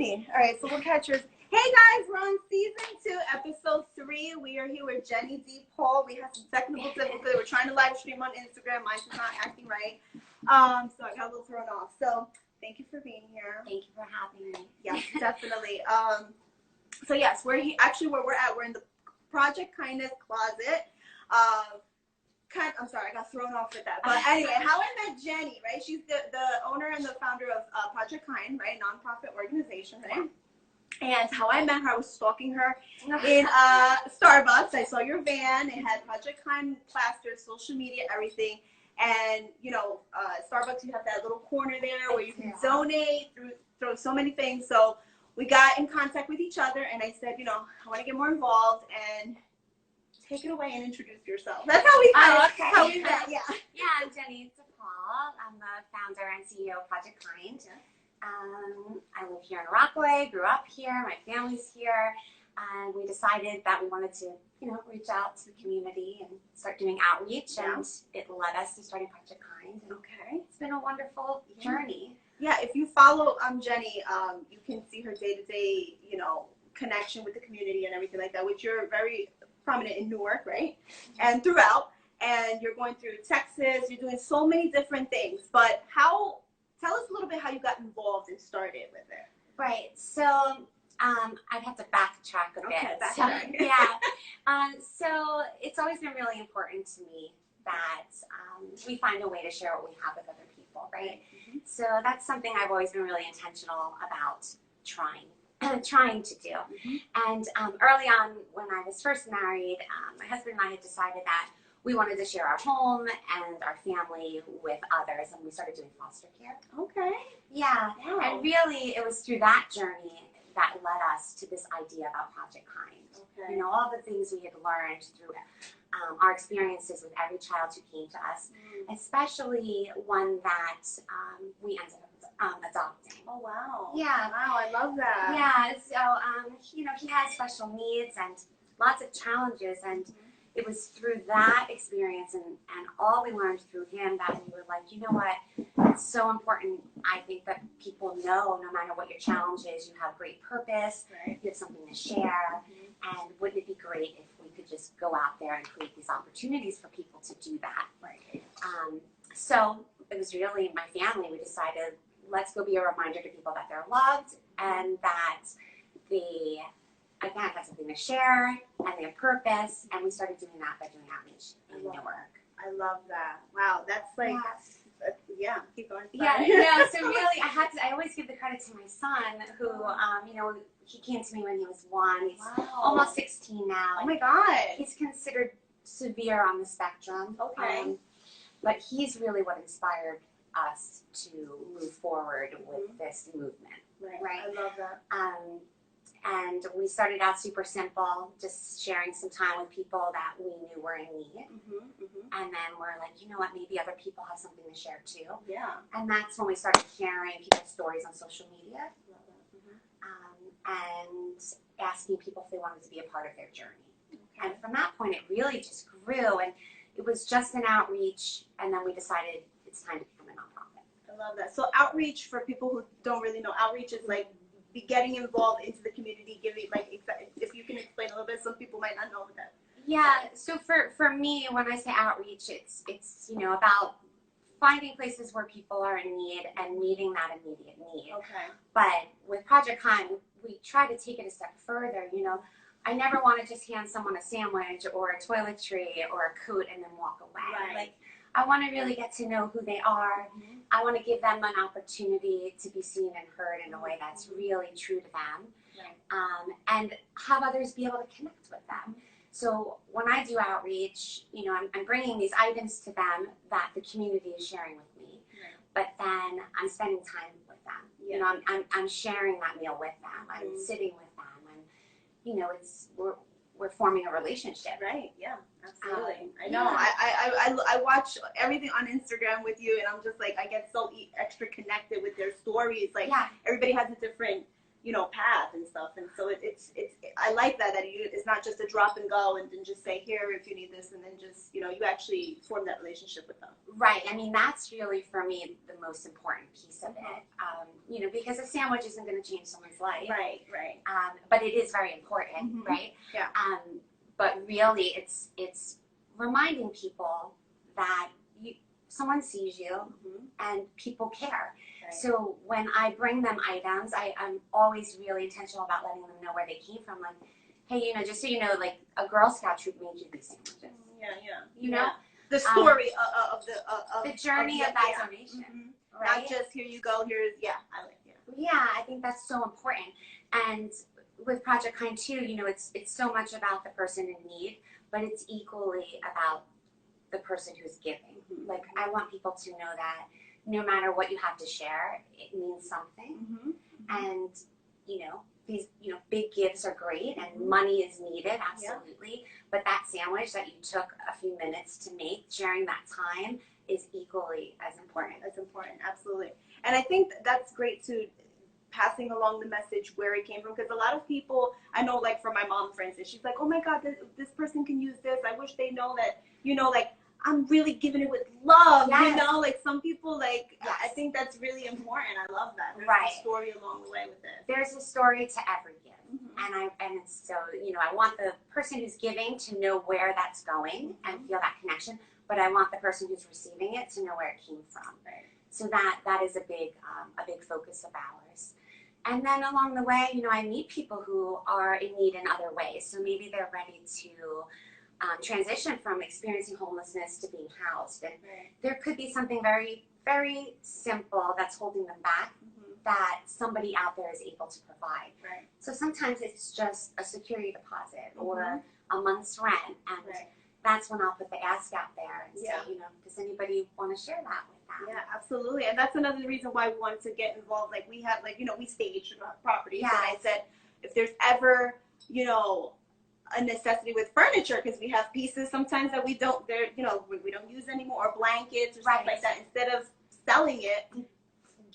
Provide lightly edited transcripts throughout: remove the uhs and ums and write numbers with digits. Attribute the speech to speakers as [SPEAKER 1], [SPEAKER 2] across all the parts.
[SPEAKER 1] Alrighty. All right, so we'll catch yours. Hey guys, we're on season 2, episode 3. We are here with Jenny D. Paul. We have some technical difficulties. We're trying to live stream on Instagram. Mine's not acting right. So I got a little thrown off. So thank you for being here.
[SPEAKER 2] Thank you for having me.
[SPEAKER 1] Yes, definitely. So yes, we're actually where we're at. We're in the Project Kindness closet. I'm sorry, I got thrown off with that. But anyway, how I met Jenny, right? She's the owner and the founder of Project Kind, right? Nonprofit organization, right? And how I met her, I was stalking her in Starbucks. I saw your van. It had Project Kind plasters, social media, everything. And, you know, Starbucks, you have that little corner there where you can donate through so many things. So we got in contact with each other, and I said, you know, I want to get more involved, and take it away and introduce yourself. That's how we met.
[SPEAKER 2] Okay.
[SPEAKER 1] How we met, yeah.
[SPEAKER 2] Yeah, I'm Jenny DePaul. I'm the founder and CEO of Project Kind. Yeah. I live here in Rockaway, grew up here, my family's here, and we decided that we wanted to, you know, reach out to the community and start doing outreach, and it led us to starting Project Kind. And it's been a wonderful journey. Yeah,
[SPEAKER 1] if you follow Jenny, you can see her day-to-day, you know, connection with the community and everything like that, which you're very prominent in Newark, right? And throughout, and you're going through Texas, you're doing so many different things. But tell us a little bit how you got involved and started with it.
[SPEAKER 2] Right, so I'd have to backtrack a bit.
[SPEAKER 1] Okay, backtrack.
[SPEAKER 2] So, yeah, so it's always been really important to me that we find a way to share what we have with other people, right? Mm-hmm. So that's something I've always been really intentional about trying to do. Mm-hmm. And early on, when I was first married, my husband and I had decided that we wanted to share our home and our family with others, and we started doing foster care.
[SPEAKER 1] Okay.
[SPEAKER 2] Yeah.
[SPEAKER 1] Wow.
[SPEAKER 2] And really, it was through that journey that led us to this idea about Project Kind. Okay. You know, all the things we had learned through our experiences with every child who came to us, especially one that we ended up adopting.
[SPEAKER 1] Oh, wow.
[SPEAKER 2] Yeah.
[SPEAKER 1] Wow, I love that.
[SPEAKER 2] Yeah, so, you know, he has special needs and lots of challenges, and it was through that experience and all we learned through him that we were like, you know what, it's so important, I think, that people know no matter what your challenge is, you have great purpose, you have something to share, and wouldn't it be great if we could just go out there and create these opportunities for people to do that. Right. So it was really my family, we decided, let's go be a reminder to people that they're loved and that they, again, have something to share and they have purpose. And we started doing that by doing outreach in Newark.
[SPEAKER 1] I love that. Wow, that's like, yeah, keep going.
[SPEAKER 2] Yeah, you know, so really, I always give the credit to my son who, you know, he came to me when he was 1. He's almost 16 now.
[SPEAKER 1] Oh my God.
[SPEAKER 2] He's considered severe on the spectrum.
[SPEAKER 1] Okay.
[SPEAKER 2] But he's really what inspired us to move forward with this movement. Right.
[SPEAKER 1] I love that.
[SPEAKER 2] And we started out super simple, just sharing some time with people that we knew were in need. And then we're like, you know what, maybe other people have something to share too.
[SPEAKER 1] Yeah.
[SPEAKER 2] And that's when we started sharing people's stories on social media. And asking people if they wanted to be a part of their journey. Okay. And from that point, it really just grew. And it was just an outreach. And then we decided it's time to become a nonprofit.
[SPEAKER 1] I love that. So outreach, for people who don't really know, outreach is like be getting involved into the community, giving, like, if you can explain a little bit, some people might not know that.
[SPEAKER 2] Yeah, so for me, when I say outreach, it's you know, about finding places where people are in need and meeting that immediate need.
[SPEAKER 1] Okay.
[SPEAKER 2] But with Project Kind, we try to take it a step further. You know, I never want to just hand someone a sandwich or a toiletry or a coat and then walk away.
[SPEAKER 1] Right.
[SPEAKER 2] Like, I want to really get to know who they are. I want to give them an opportunity to be seen and heard in a way that's really true to them. Right. And have others be able to connect with them. So when I do outreach, you know, I'm bringing these items to them that the community is sharing with me. Right. But then I'm spending time with them. Yeah. You know, I'm sharing that meal with them. I'm sitting with them. And, you know, we're forming a relationship.
[SPEAKER 1] Right. Yeah. Absolutely. I know. Yeah. I watch everything on Instagram with you, and I'm just like, I get so extra connected with their stories. Like, everybody has a different path and stuff. And so it's I like that it's not just a drop and go and then just say here if you need this, and then just you actually form that relationship with them.
[SPEAKER 2] Right. I mean, that's really for me the most important piece of it. Because a sandwich isn't going to change someone's life.
[SPEAKER 1] Right.
[SPEAKER 2] But it is very important, right?
[SPEAKER 1] Yeah.
[SPEAKER 2] But really, it's reminding people that someone sees you and people care. Right. So when I bring them items, I'm always really intentional about letting them know where they came from. Like, hey, just so you know, like a Girl Scout troop made you these sandwiches.
[SPEAKER 1] Yeah. The story of
[SPEAKER 2] the journey of that donation. Right?
[SPEAKER 1] Not just here you go, here's, I like it.
[SPEAKER 2] Yeah, I think that's so important. And with Project Kind too, it's so much about the person in need, but it's equally about the person who's giving. Like, I want people to know that no matter what you have to share, it means something. And, these, big gifts are great and money is needed, absolutely. But that sandwich that you took a few minutes to make, sharing that time, is equally as important.
[SPEAKER 1] Absolutely. And I think that's great too, passing along the message where it came from, because a lot of people, I know, like for my mom, for instance, she's like, oh my God, this person can use this. I wish they know that, like, I'm really giving it with love, like some people, like, I think that's really important. I love that. There's a story along the way with this.
[SPEAKER 2] There's a story to every gift. And it's so, I want the person who's giving to know where that's going and feel that connection, but I want the person who's receiving it to know where it came from.
[SPEAKER 1] Right.
[SPEAKER 2] So that is a big focus of ours. And then along the way, I meet people who are in need in other ways. So maybe they're ready to transition from experiencing homelessness to being housed. And there could be something very, very simple that's holding them back that somebody out there is able to provide.
[SPEAKER 1] Right.
[SPEAKER 2] So sometimes it's just a security deposit or a month's rent. And that's when I'll put the ask out there and say, does anybody want to share that with them?
[SPEAKER 1] Yeah, absolutely. And that's another reason why we wanted to get involved. Like, we have, we stage properties. And I said, if there's ever, a necessity with furniture, because we have pieces sometimes that we don't use anymore, or blankets or stuff like that, instead of selling it,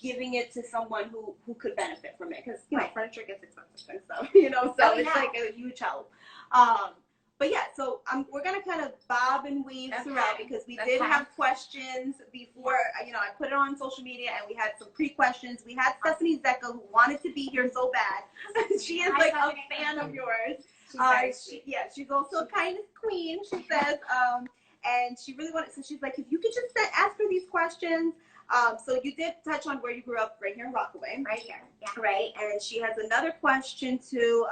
[SPEAKER 1] giving it to someone who could benefit from it, because furniture gets expensive and stuff, so it's like a huge help. But so we're gonna kind of bob and weave throughout, because we did have questions before. I put it on social media, and we had some pre-questions. We had Stephanie Zecca, who wanted to be here so bad. She is like a fan of yours. She's also a kindness queen, she says, and she really wanted. So she's like, if you could just ask her these questions. So you did touch on where you grew up, right here in Rockaway.
[SPEAKER 2] Right here,
[SPEAKER 1] right. And she has another question too.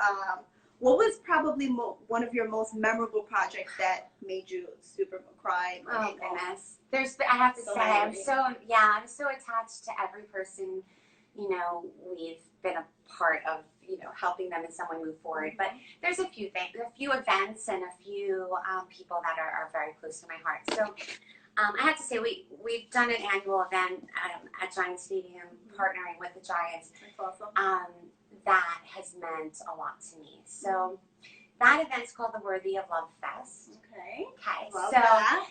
[SPEAKER 1] What was probably one of your most memorable projects that made you super cry?
[SPEAKER 2] Oh goodness, I have to say, I'm so attached to every person. We've been a part of, helping them in some way move forward. But there's a few things, a few events, and a few people that are very close to my heart. So I have to say, we've done an annual event at Giants Stadium, partnering with the Giants.
[SPEAKER 1] That's awesome.
[SPEAKER 2] That has meant a lot to me. So that event's called the Worthy of Love Fest.
[SPEAKER 1] Okay.
[SPEAKER 2] Love
[SPEAKER 1] so that.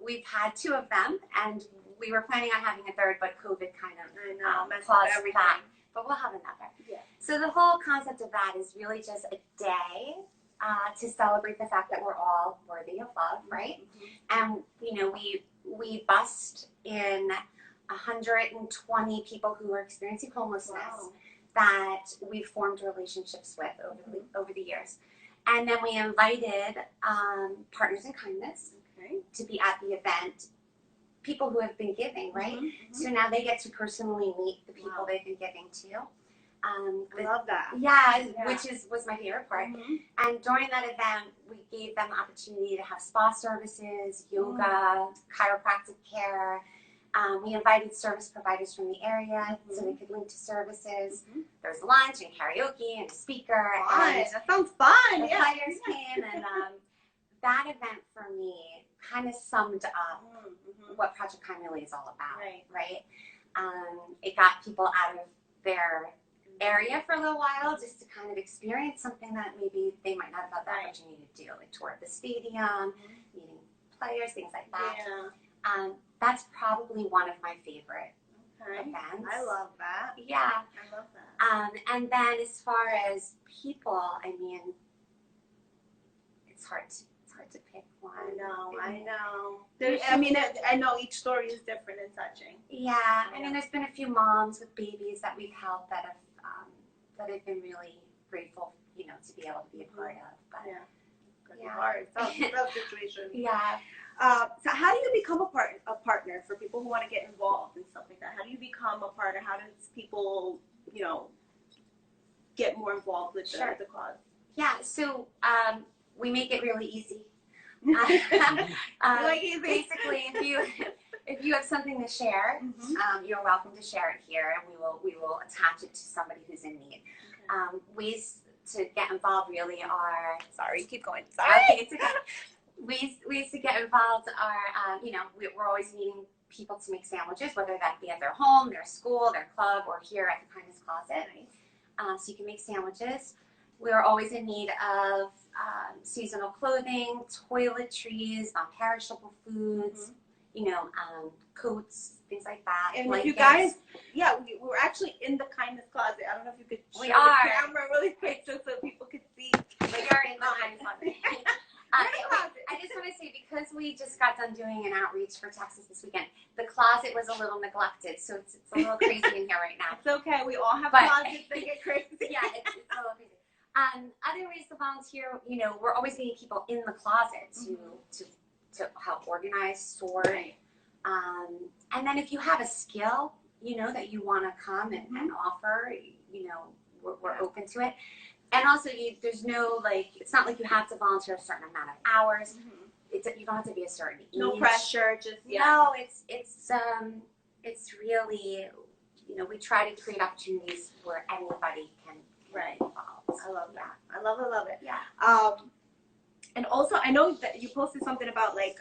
[SPEAKER 2] We've had 2 of them, and we were planning on having a third, but COVID kind of
[SPEAKER 1] paused
[SPEAKER 2] everything. That. But we'll have another. Yeah. So the whole concept of that is really just a day to celebrate the fact that we're all worthy of love, right? And we bust in 120 people who are experiencing homelessness that we've formed relationships with over the years. And then we invited Partners in Kindness to be at the event, people who have been giving, right? So now they get to personally meet the people they've been giving to.
[SPEAKER 1] I love that.
[SPEAKER 2] Which was my favorite part. And during that event, we gave them the opportunity to have spa services, yoga, chiropractic care. We invited service providers from the area so they could link to services. There was lunch and karaoke and a speaker.
[SPEAKER 1] And that sounds fun.
[SPEAKER 2] The players came, and that event for me kind of summed up what Project Kind really is all about. Right? It got people out of their area for a little while just to kind of experience something that maybe they might not have had the opportunity to do, like tour the stadium, meeting players, things like that. That's probably one of my favorite events.
[SPEAKER 1] I love that.
[SPEAKER 2] Yeah.
[SPEAKER 1] I love that.
[SPEAKER 2] And then as far as people, I mean, it's hard to pick one.
[SPEAKER 1] I know. I know each story is different and touching.
[SPEAKER 2] Yeah. I mean, there's been a few moms with babies that we've helped that have been really grateful, you know, to be able to be a part of. But
[SPEAKER 1] It's hard. It's a tough situation.
[SPEAKER 2] Yeah.
[SPEAKER 1] So how do you become a partner for people who want to get involved and stuff like that? How do you become a partner? How does people, you know, get more involved with the cause?
[SPEAKER 2] Yeah. So we make it really easy.
[SPEAKER 1] Easy.
[SPEAKER 2] Basically, if you have something to share, you're welcome to share it here, and we will attach it to somebody who's in need. Okay. Ways to get involved really are.
[SPEAKER 1] Sorry, keep going. Sorry.
[SPEAKER 2] Okay, it's okay. Ways to get involved are, you know, we're always needing people to make sandwiches, whether that be at their home, their school, their club, or here at the Kindness Closet. So you can make sandwiches. We are always in need of seasonal clothing, toiletries, non-perishable foods, you know, coats, things like that.
[SPEAKER 1] And
[SPEAKER 2] blankets.
[SPEAKER 1] you guys, we're actually in the Kindness Closet. I don't know if you could show the camera really quick so people could see.
[SPEAKER 2] We are in the Kindness Closet. I just want to say, because we just got done doing an outreach for Texas this weekend, the closet was a little neglected, so it's a little crazy in here right now.
[SPEAKER 1] It's okay. We all have closets that get crazy.
[SPEAKER 2] Yeah, it's a little crazy. Other ways to volunteer, you know, we're always needing people in the closet to help organize, sort.
[SPEAKER 1] Right.
[SPEAKER 2] And then if you have a skill, you know, that you want to come and offer, you know, we're open to it. And also, there's no, like, it's not like you have to volunteer a certain amount of hours. You don't have to be a certain age.
[SPEAKER 1] No pressure, just
[SPEAKER 2] No, it's really, you know, we try to create opportunities where anybody can get involved.
[SPEAKER 1] I love that. I love it.
[SPEAKER 2] Yeah.
[SPEAKER 1] And also, I know that you posted something about like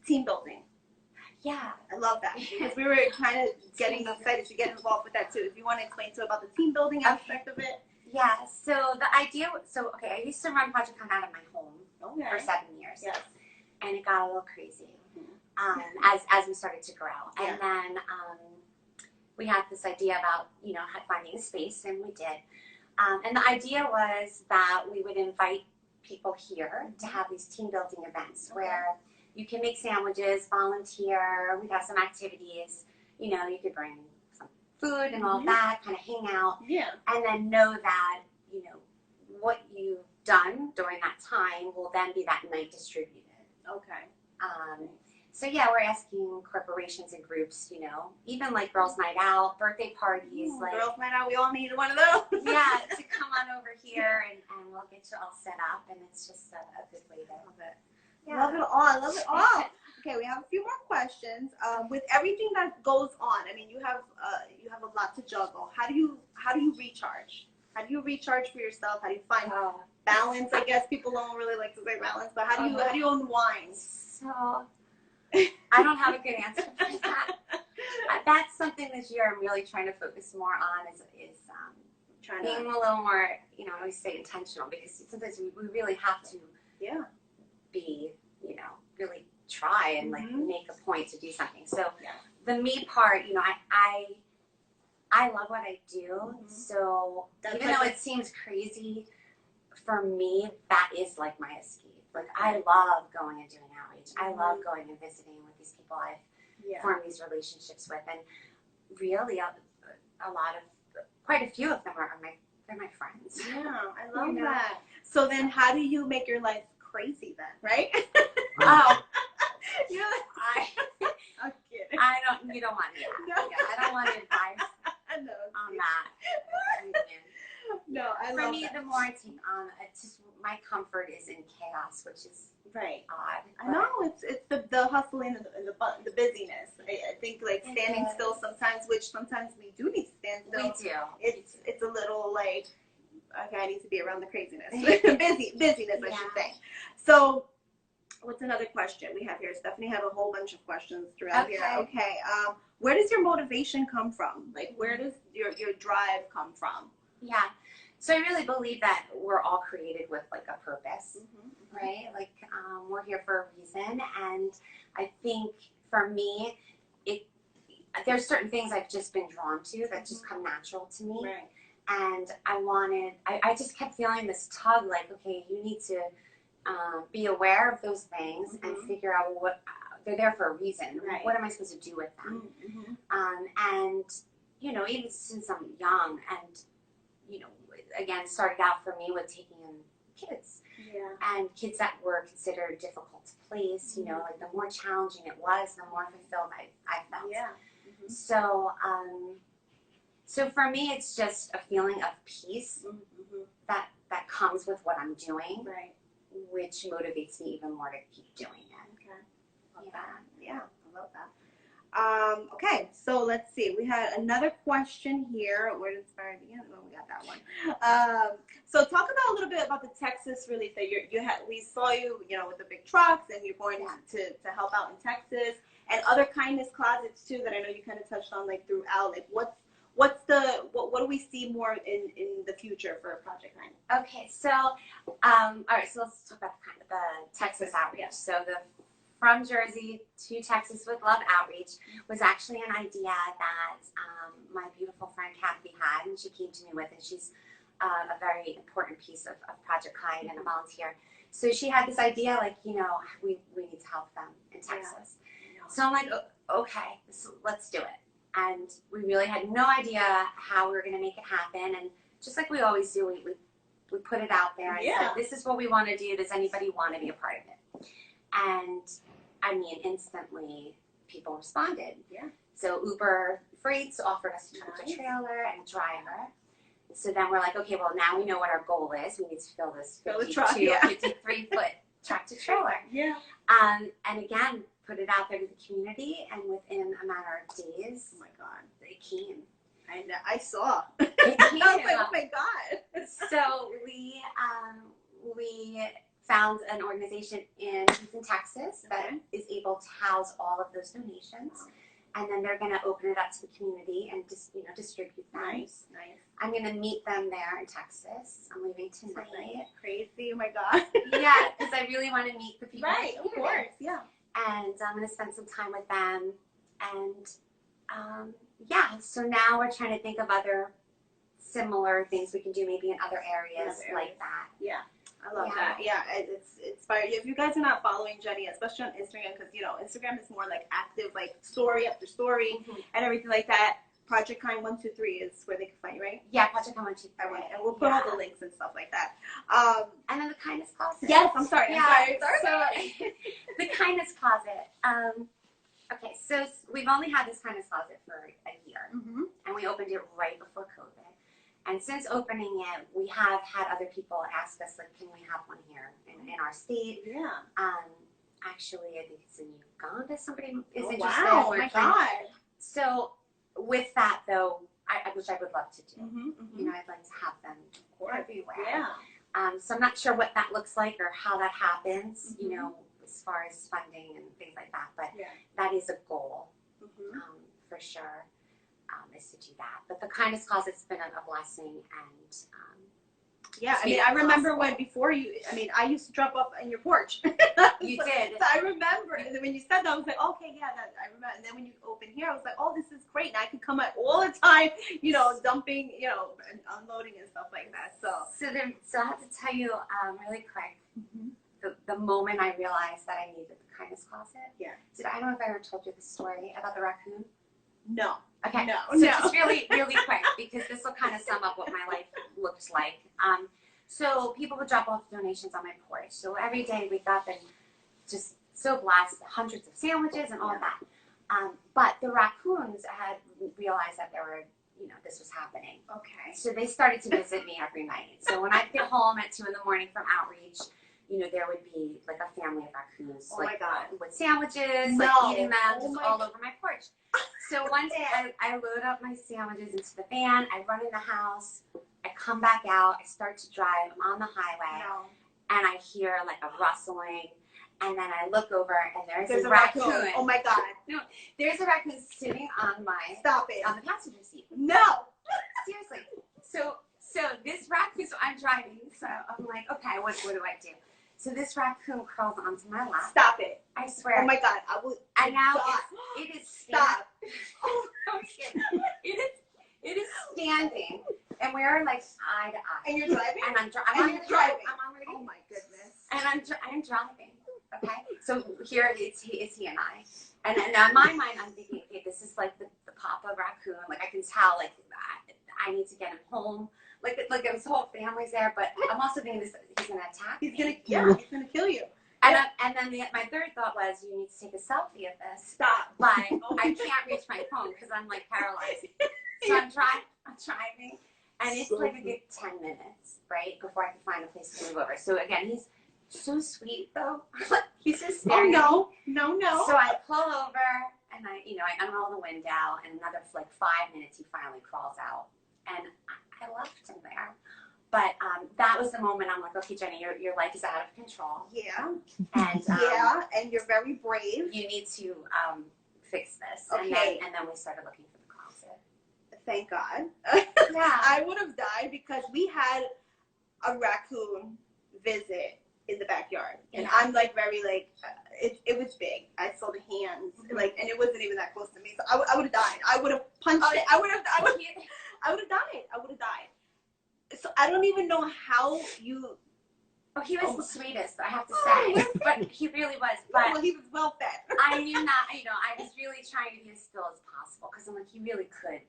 [SPEAKER 1] team building.
[SPEAKER 2] Yeah.
[SPEAKER 1] I love that because we were kind of getting excited to get involved with that too. If you want to explain to about the team building aspect of it.
[SPEAKER 2] Yeah. So the idea. I used to run Project Con out of my home for 7 years.
[SPEAKER 1] Yes.
[SPEAKER 2] And it got a little crazy as we started to grow, and then we had this idea about, you know, finding a space, and we did. And the idea was that we would invite people here to have these team building events where you can make sandwiches, volunteer, we'd have some activities, you know, you could bring some food and all that, kind of hang out, and then know that, you know, what you've done during that time will then be that night distributed.
[SPEAKER 1] Okay.
[SPEAKER 2] So yeah, we're asking corporations and groups, you know, even like girls' night out, birthday parties, like
[SPEAKER 1] girls' night out. We all need one of those.
[SPEAKER 2] Yeah, to come on over here and we'll get you all set up, and it's just a good way to love it. Yeah.
[SPEAKER 1] Love it all. I love it all. Okay, we have a few more questions. With everything that goes on, I mean, you have a lot to juggle. How do you recharge? How do you recharge for yourself? How do you find balance? I guess people don't really like to say balance, but how do you unwind?
[SPEAKER 2] So I don't have a good answer for that. That's something this year I'm really trying to focus more on is being a little more, you know, I always say intentional, because sometimes we really have to be, you know, really try and like make a point to do something. So the me part, you know, I love what I do. So even though it seems crazy, for me, that is like my escape. Like, I love going and doing outreach. I love going and visiting with these people I've formed these relationships with. And really, quite a few of them they're my friends.
[SPEAKER 1] Yeah, I love that. So then how do you make your life crazy then, right?
[SPEAKER 2] You're like,
[SPEAKER 1] I'm kidding.
[SPEAKER 2] You don't want that. No. Yeah, I don't want advice on that.
[SPEAKER 1] No, I love
[SPEAKER 2] For me,
[SPEAKER 1] that.
[SPEAKER 2] the more I take on, it's just my comfort is in chaos, which is odd.
[SPEAKER 1] I know it's the hustling and the busyness. I think like standing still sometimes, which sometimes we do need to stand still.
[SPEAKER 2] We do.
[SPEAKER 1] It's a little like, okay, I need to be around the craziness, busyness, I should say. So, what's another question we have here? Stephanie had a whole bunch of questions throughout here. Okay, where does your motivation come from? Like, where does your drive come from?
[SPEAKER 2] Yeah. So I really believe that we're all created with like a purpose, right? Like we're here for a reason, and I think for me, there's certain things I've just been drawn to that just come natural to me.
[SPEAKER 1] Right.
[SPEAKER 2] And I just kept feeling this tug, like, okay, you need to be aware of those things and figure out what they're there for a reason.
[SPEAKER 1] Right.
[SPEAKER 2] What am I supposed to do with them? And, you know, even since I'm young and, you know, again, started out for me with taking in kids.
[SPEAKER 1] Yeah.
[SPEAKER 2] And kids that were considered difficult to place, you know, like the more challenging it was, the more fulfilled I felt.
[SPEAKER 1] Yeah.
[SPEAKER 2] So, so for me, it's just a feeling of peace that comes with what I'm doing,
[SPEAKER 1] Right.
[SPEAKER 2] which motivates me even more to keep doing it.
[SPEAKER 1] Okay. Love
[SPEAKER 2] Yeah.
[SPEAKER 1] that. Yeah, I love that. Okay, so let's see. We had another question here. Where did it start again? Oh, we got that one. So talk about a little bit about the Texas release that we saw you, you know, with the big trucks, and you're going to help out in Texas, and other kindness closets too that I know you kind of touched on, like throughout. Like what do we see more in the future for Project Kindness?
[SPEAKER 2] Okay, so all right, so let's talk about the Texas outreach. So the From Jersey to Texas with Love outreach was actually an idea that my beautiful friend Kathy had, and she came to me with, and she's a very important piece of Project Kind and a volunteer. So she had this idea, like, you know, we need to help them in Texas. Yeah. So I'm like, okay, so let's do it. And we really had no idea how we were going to make it happen. And just like we always do, we put it out there and said, this is what we want to do. Does anybody want to be a part of it? And I mean, instantly people responded.
[SPEAKER 1] Yeah.
[SPEAKER 2] So Uber Freights offered us a tractor-trailer and a driver. So then we're like, okay, well, now we know what our goal is. We need to fill this 53-foot tractor-trailer.
[SPEAKER 1] Yeah.
[SPEAKER 2] And again, put it out there to the community, and within a matter of days,
[SPEAKER 1] oh my God,
[SPEAKER 2] they came.
[SPEAKER 1] I saw.
[SPEAKER 2] It came.
[SPEAKER 1] I was like, oh my God.
[SPEAKER 2] So we found an organization in Houston, Texas that is able to house all of those donations. And then they're going to open it up to the community and just, you know, distribute them.
[SPEAKER 1] Nice.
[SPEAKER 2] I'm going to meet them there in Texas. I'm leaving tonight.
[SPEAKER 1] Crazy, oh my God.
[SPEAKER 2] Yeah, because I really want to meet the people.
[SPEAKER 1] Right, of course, yeah.
[SPEAKER 2] And I'm going to spend some time with them. And yeah, so now we're trying to think of other similar things we can do maybe in other areas like that.
[SPEAKER 1] Yeah. I love that. Yeah, it's inspired. If you guys are not following Jenny, especially on Instagram, because, you know, Instagram is more like active, like story after story and everything like that. Project Kind 123 is where they can find you, right?
[SPEAKER 2] Yeah, Project Kind 123.
[SPEAKER 1] And we'll put all the links and stuff like that.
[SPEAKER 2] And then the Kindness Closet.
[SPEAKER 1] Yes, I'm sorry.
[SPEAKER 2] So the Kindness Closet. Okay, so we've only had this Kindness Closet for a year, and we opened it right before COVID. And since opening it, we have had other people ask us, like, can we have one here in our state?
[SPEAKER 1] Yeah.
[SPEAKER 2] Actually, I think it's in Uganda. Somebody is interested.
[SPEAKER 1] Wow, oh my God.
[SPEAKER 2] So with that, though, which I would love to do. You know, I'd like to have them everywhere.
[SPEAKER 1] Yeah.
[SPEAKER 2] So I'm not sure what that looks like or how that happens, you know, as far as funding and things like that. But that is a goal, for sure. Is to do that. But the Kindness Closet's been a blessing, and
[SPEAKER 1] yeah, I mean, I remember when I used to drop off on your porch.
[SPEAKER 2] You did.
[SPEAKER 1] So I remember, and then when you said that, I was like, okay, yeah, that I remember. And then when you opened here, I was like, oh, this is great. And I could come out all the time, you know, dumping, you know, and unloading and stuff like that. So
[SPEAKER 2] I have to tell you really quick, the moment I realized that I needed the Kindness Closet.
[SPEAKER 1] Yeah.
[SPEAKER 2] I don't know if I ever told you the story about the raccoon.
[SPEAKER 1] No.
[SPEAKER 2] Okay.
[SPEAKER 1] No.
[SPEAKER 2] So just really, really quick, because this will kind of sum up what my life looks like. So people would drop off donations on my porch. So every day we got them just so blessed, hundreds of sandwiches and all of that. But the raccoons had realized that this was happening.
[SPEAKER 1] Okay.
[SPEAKER 2] So they started to visit me every night. So when I'd get home at 2 a.m. from outreach, you know, there would be like a family of raccoons.
[SPEAKER 1] Oh my God.
[SPEAKER 2] With sandwiches, like eating them just all over my porch. So one day I load up my sandwiches into the van, I run in the house, I come back out, I start to drive, I'm on the highway, and I hear like a rustling, and then I look over and there's a raccoon.
[SPEAKER 1] Oh my God.
[SPEAKER 2] No, there's a raccoon sitting on on the passenger seat.
[SPEAKER 1] No.
[SPEAKER 2] Seriously. So this raccoon, so I'm driving, so I'm like, okay, what do I do? So this raccoon crawls onto my lap.
[SPEAKER 1] Stop it.
[SPEAKER 2] I swear.
[SPEAKER 1] Oh my God. I will.
[SPEAKER 2] And now it is
[SPEAKER 1] Stop. Oh,
[SPEAKER 2] I'm kidding. It is standing, and we are like eye to eye.
[SPEAKER 1] and you're driving?
[SPEAKER 2] And I'm
[SPEAKER 1] And
[SPEAKER 2] on
[SPEAKER 1] you're
[SPEAKER 2] the
[SPEAKER 1] driving.
[SPEAKER 2] I'm on the
[SPEAKER 1] Oh my goodness.
[SPEAKER 2] and I'm driving. Okay, so here it's he and I, and in my mind I'm thinking, okay, this is like the papa raccoon. Like I can tell, like I need to get him home. Like his whole family's there, but I'm also thinking this, he's gonna attack me.
[SPEAKER 1] He's gonna kill you.
[SPEAKER 2] And then my third thought was, you need to take a selfie of this.
[SPEAKER 1] Stop.
[SPEAKER 2] But I can't reach my phone because I'm like paralyzed. So I'm driving, and it's like a good 10 minutes, right, before I can find a place to move over. So again, he's so sweet though. He's just staring at me.
[SPEAKER 1] No.
[SPEAKER 2] So I pull over, and I unroll the window, and another like 5 minutes, he finally crawls out, and I left him there. But that was the moment I'm like, okay, Jenny, your life is out of control.
[SPEAKER 1] Yeah.
[SPEAKER 2] And
[SPEAKER 1] and you're very brave.
[SPEAKER 2] you need to fix this.
[SPEAKER 1] Okay.
[SPEAKER 2] And then we started looking for the closet.
[SPEAKER 1] Thank God.
[SPEAKER 2] Yeah.
[SPEAKER 1] I would have died because we had a raccoon visit in the backyard, and I'm like very like it was big. I saw the hands, like, and it wasn't even that close to me. So I would have died. I would have punched it. I would have died. So I don't even know how you.
[SPEAKER 2] Oh, he was the sweetest, I have to say. But he really was. But
[SPEAKER 1] well, he was well fed.
[SPEAKER 2] I knew not. I was really trying to be as still as possible because I'm like, he really could,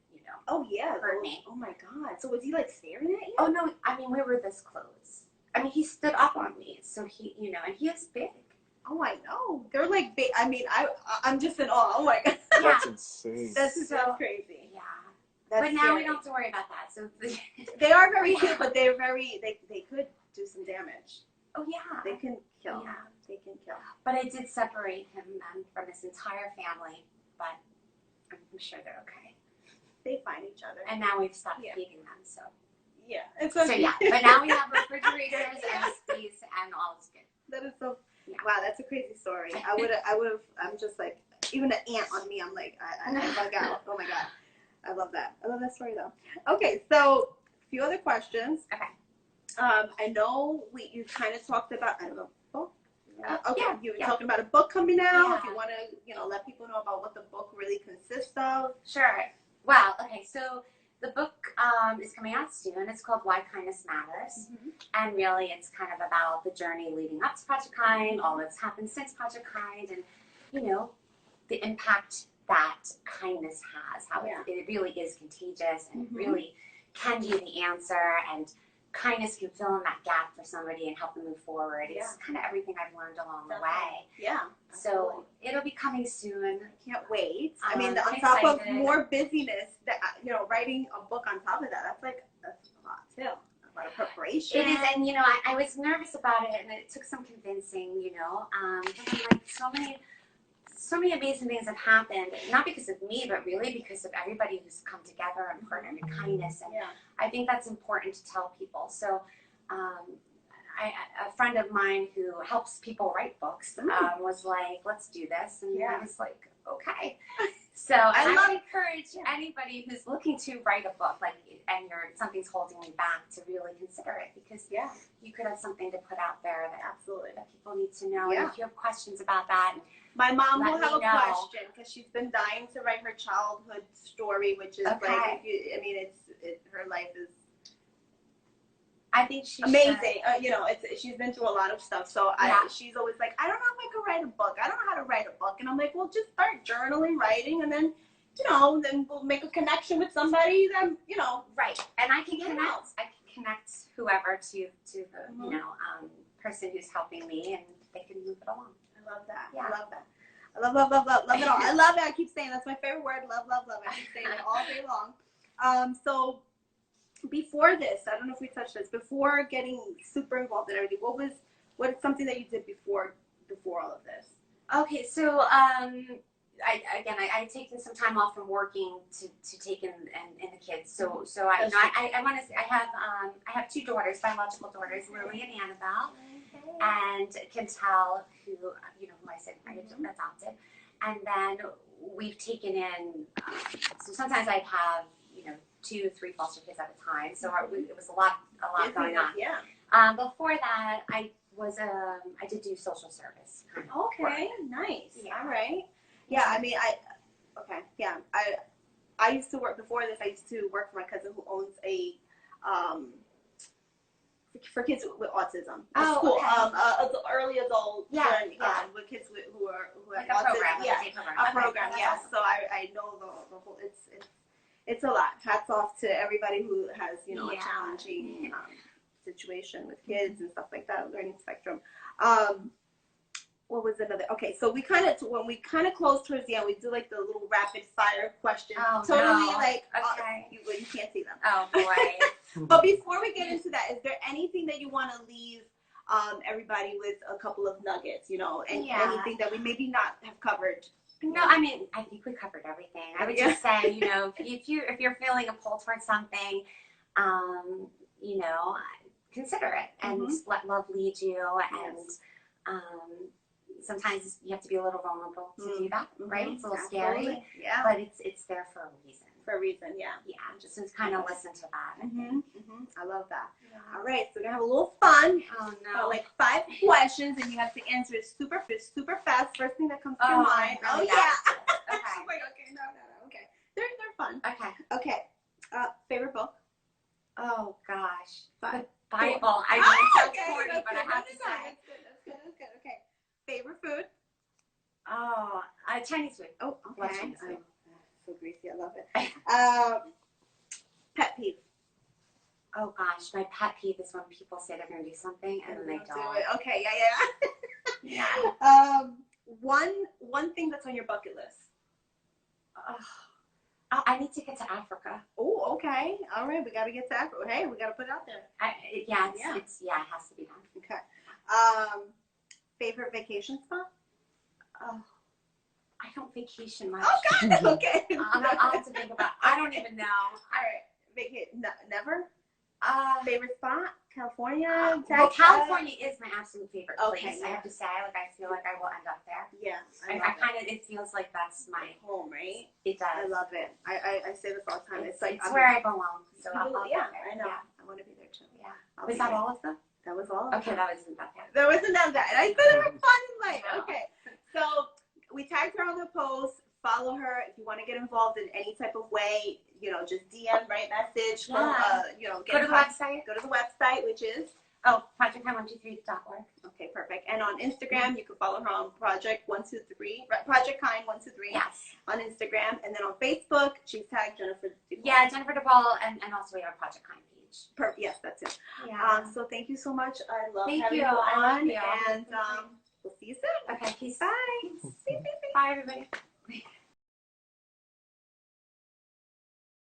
[SPEAKER 1] Oh yeah.
[SPEAKER 2] hurt me.
[SPEAKER 1] Oh my God. So was he like staring at you?
[SPEAKER 2] Oh no, I mean we were this close. I mean he stood up on me, so he, and he was big.
[SPEAKER 1] Oh, I know. They're like big. I mean, I'm just in awe. Oh my God.
[SPEAKER 2] Yeah.
[SPEAKER 3] That's insane.
[SPEAKER 1] That's so crazy.
[SPEAKER 2] Yeah.
[SPEAKER 1] That's
[SPEAKER 2] but now
[SPEAKER 1] scary.
[SPEAKER 2] we don't have to worry about that. So
[SPEAKER 1] They are very cute, but they're very. They could do some damage.
[SPEAKER 2] oh yeah.
[SPEAKER 1] They can kill.
[SPEAKER 2] Yeah.
[SPEAKER 1] They can kill.
[SPEAKER 2] But I did separate him then from his entire family, but I'm sure they're okay.
[SPEAKER 1] They find each other.
[SPEAKER 2] And now we've stopped
[SPEAKER 1] Yeah.
[SPEAKER 2] feeding them, so.
[SPEAKER 1] Yeah. It's
[SPEAKER 2] So
[SPEAKER 1] okay.
[SPEAKER 2] yeah, but now we have refrigerators and space and all is good.
[SPEAKER 1] That is so.
[SPEAKER 2] Yeah.
[SPEAKER 1] Wow, that's a crazy story. I would have. I'm just like, even an ant on me. I'm like, I bug out. Oh my God. I love that. I love that story though. Okay, so a few other questions.
[SPEAKER 2] Okay.
[SPEAKER 1] I know you kind of talked about, I don't know, book. Okay,
[SPEAKER 2] yeah,
[SPEAKER 1] you were
[SPEAKER 2] yeah.
[SPEAKER 1] talking about a book coming out.
[SPEAKER 2] Yeah.
[SPEAKER 1] If you want to, let people know about what the book really consists of.
[SPEAKER 2] Sure. Wow. Okay. So the book is coming out soon. It's called Why Kindness Matters.
[SPEAKER 1] Mm-hmm.
[SPEAKER 2] And really it's kind of about the journey leading up to Project Kind, all that's happened since Project Kind, and, the impact that kindness has, how it really is contagious, and it really can be the answer, and kindness can fill in that gap for somebody and help them move forward. It's kind of everything I've learned along the way.
[SPEAKER 1] Yeah.
[SPEAKER 2] So it'll be coming soon.
[SPEAKER 1] Can't wait. I mean,
[SPEAKER 2] I'm
[SPEAKER 1] on top of
[SPEAKER 2] excited.
[SPEAKER 1] more busyness, that writing a book on top of that, that's a lot too. A lot of preparation.
[SPEAKER 2] It is, and I was nervous about it, and it took some convincing, but I'm like, so many amazing things have happened, not because of me, but really because of everybody who's come together and partnered in kindness, and I think that's important to tell people. So a friend of mine who helps people write books was like, let's do this, and I was like, okay. So I would encourage anybody who's looking to write a book, and something's holding you back, to really consider it, because you could have something to put out there that people need to know. And if you have questions about that,
[SPEAKER 1] my mom will have a
[SPEAKER 2] know.
[SPEAKER 1] question because she's been dying to write her childhood story, which is like, her life is.
[SPEAKER 2] I think she's
[SPEAKER 1] amazing. She's been through a lot of stuff, so she's always like, I don't know if I could write a book. I don't know how to write a book, and I'm like, well, just start journaling, writing, and then, then we'll make a connection with somebody. Then,
[SPEAKER 2] right. And I can connect whoever to the person who's helping me, and they can move it along.
[SPEAKER 1] I love that.
[SPEAKER 2] Yeah.
[SPEAKER 1] I love that. I love it all. I love it. I keep saying that's my favorite word. Love. I keep saying it all day long. So before this, I don't know if we touched this, before getting super involved in everything, what is something that you did before all of this?
[SPEAKER 2] Okay, so I've taken some time off from working to take in the kids. So I want to say I have two daughters, biological daughters, Lily and Annabelle, and Kentel, who I said I adopted, and then we've taken in. So sometimes I'd have 2-3 foster kids at a time. So it was a lot going on.
[SPEAKER 1] Yeah.
[SPEAKER 2] Before that, I did do social service.
[SPEAKER 1] Okay, nice. Yeah. All right. Yeah, I mean, Okay. Yeah. I used to work before this. I used to work for my cousin who owns a for kids with autism.
[SPEAKER 2] Oh,
[SPEAKER 1] school.
[SPEAKER 2] okay.
[SPEAKER 1] Early adult learning. With kids who have
[SPEAKER 2] like a
[SPEAKER 1] autism.
[SPEAKER 2] program,
[SPEAKER 1] Yeah.
[SPEAKER 2] like a program.
[SPEAKER 1] A
[SPEAKER 2] Okay.
[SPEAKER 1] program.
[SPEAKER 2] That's
[SPEAKER 1] Yes.
[SPEAKER 2] awesome.
[SPEAKER 1] So I know the whole. It's a lot. Hats off to everybody who has a challenging situation with kids and stuff like that, learning spectrum. What was another? Okay, so when we kind of close towards the end, we do like the little rapid fire questions.
[SPEAKER 2] Oh,
[SPEAKER 1] totally
[SPEAKER 2] no.
[SPEAKER 1] like
[SPEAKER 2] Okay.
[SPEAKER 1] you can't see them.
[SPEAKER 2] Oh boy.
[SPEAKER 1] But before we get into that, is there anything that you want to leave everybody with a couple of nuggets? And anything that we maybe not have covered?
[SPEAKER 2] No, I mean, I think we covered everything. I would just say, if you're feeling a pull towards something, consider it and let love lead you. And sometimes you have to be a little vulnerable to do that, right? It's a little scary, but it's there for a reason.
[SPEAKER 1] For a reason, yeah.
[SPEAKER 2] Yeah, just kind of listen to that.
[SPEAKER 1] I love that. Yeah. All right, so we're gonna have a little fun.
[SPEAKER 2] Oh no!
[SPEAKER 1] Like 5 questions, and you have to answer it super fast. First thing that comes to your mind.
[SPEAKER 2] Oh
[SPEAKER 1] yeah.
[SPEAKER 2] Okay.
[SPEAKER 1] Okay, no. Okay, they're fun.
[SPEAKER 2] Okay.
[SPEAKER 1] Favorite book?
[SPEAKER 2] Oh gosh,
[SPEAKER 1] The
[SPEAKER 2] Bible. I mean, it's so corny, but I have to say.
[SPEAKER 1] That's good. Okay. Favorite food?
[SPEAKER 2] Oh, Chinese food.
[SPEAKER 1] Oh,
[SPEAKER 2] Love
[SPEAKER 1] okay.
[SPEAKER 2] Chinese food.
[SPEAKER 1] So greasy, I love it. Pet peeve.
[SPEAKER 2] Oh gosh, my pet peeve is when people say they're going to do something and then they don't.
[SPEAKER 1] Do it. Okay, yeah. One thing that's on your bucket list.
[SPEAKER 2] I need to get to Africa.
[SPEAKER 1] Oh, okay. All right, we got to get to Africa. Hey, we got to put it out there.
[SPEAKER 2] It has to be done.
[SPEAKER 1] Okay. Favorite vacation spot?
[SPEAKER 2] Oh, I don't vacation much.
[SPEAKER 1] Oh God. Okay.
[SPEAKER 2] I'll have to think about. I don't even know.
[SPEAKER 1] All right. Never. Favorite spot? California.
[SPEAKER 2] Well, California is my absolute favorite place.
[SPEAKER 1] Okay,
[SPEAKER 2] I have to say, I feel like I will end up there.
[SPEAKER 1] Yeah.
[SPEAKER 2] It feels like that's my
[SPEAKER 1] home, right?
[SPEAKER 2] It does.
[SPEAKER 1] I love it. I say this all the time. It's like
[SPEAKER 2] where I belong. So I'll
[SPEAKER 1] yeah,
[SPEAKER 2] there.
[SPEAKER 1] I know.
[SPEAKER 2] Yeah.
[SPEAKER 1] I want to be there too.
[SPEAKER 2] Yeah.
[SPEAKER 1] Was
[SPEAKER 2] that all of them?
[SPEAKER 1] That was all.
[SPEAKER 2] Okay, that wasn't that bad.
[SPEAKER 1] There wasn't that bad. I said it was fun and light.
[SPEAKER 2] No.
[SPEAKER 1] Okay. So we tagged her on the post. Follow her if you want to get involved in any type of way. Just DM, write message.
[SPEAKER 2] Yeah.
[SPEAKER 1] Get
[SPEAKER 2] Go to the website.
[SPEAKER 1] Go to the website, which is
[SPEAKER 2] projectkind123.org.
[SPEAKER 1] Okay, perfect. And on Instagram, you can follow her on Project Kind 123.
[SPEAKER 2] Yes.
[SPEAKER 1] On Instagram, and then on Facebook, she's tagged Jennifer.
[SPEAKER 2] Yeah, Jennifer DePaul, and also we have a Project Kind page.
[SPEAKER 1] Yes, that's it.
[SPEAKER 2] Yeah.
[SPEAKER 1] So thank you so much. I love
[SPEAKER 2] Thank
[SPEAKER 1] having
[SPEAKER 2] you.
[SPEAKER 1] you on,
[SPEAKER 2] I love you.
[SPEAKER 1] and we'll see you soon.
[SPEAKER 2] Okay, peace.
[SPEAKER 1] Bye.
[SPEAKER 2] Bye, everybody.